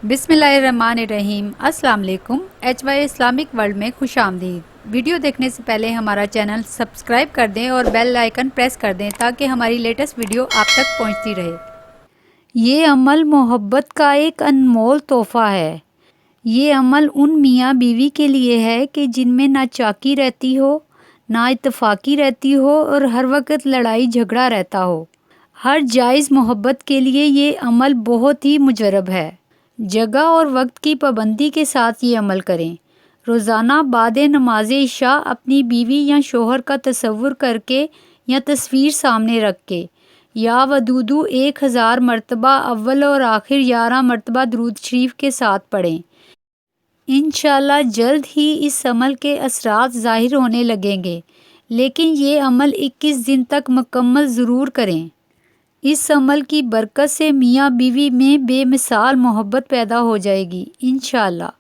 बिस्मिल्लाहिर्रहमानिर्रहीम। अस्सलाम वालेकुम। HY इस्लामिक वर्ल्ड में खुश आमदीद। वीडियो देखने से पहले हमारा चैनल सब्सक्राइब कर दें और बेल आइकन प्रेस कर दें ताकि हमारी लेटेस्ट वीडियो आप तक पहुंचती रहे। ये अमल मोहब्बत का एक अनमोल तोहफ़ा है। ये अमल उन मियाँ बीवी के लिए है कि जिनमें ना चाकी रहती हो, ना इत्तफाकी रहती हो और हर वक्त लड़ाई झगड़ा रहता हो। हर जायज़ मोहब्बत के लिए ये अमल बहुत ही मुजरब है। जगह और वक्त की पाबंदी के साथ ये अमल करें। रोज़ाना बाद नमाज इशा अपनी बीवी या शोहर का तसव्वुर करके या तस्वीर सामने रख के या वदूदू 1000 मरतबा अव्वल और आखिर 11 मरतबा दरूद शरीफ के साथ पढ़ें। इंशाअल्लाह जल्द ही इस अमल के असरात ज़ाहिर होने लगेंगे, लेकिन ये अमल 21 दिन तक मुकम्मल ज़रूर करें। इस अमल की बरकत से मियाँ बीवी में बेमिसाल मोहब्बत पैदा हो जाएगी इंशाअल्लाह।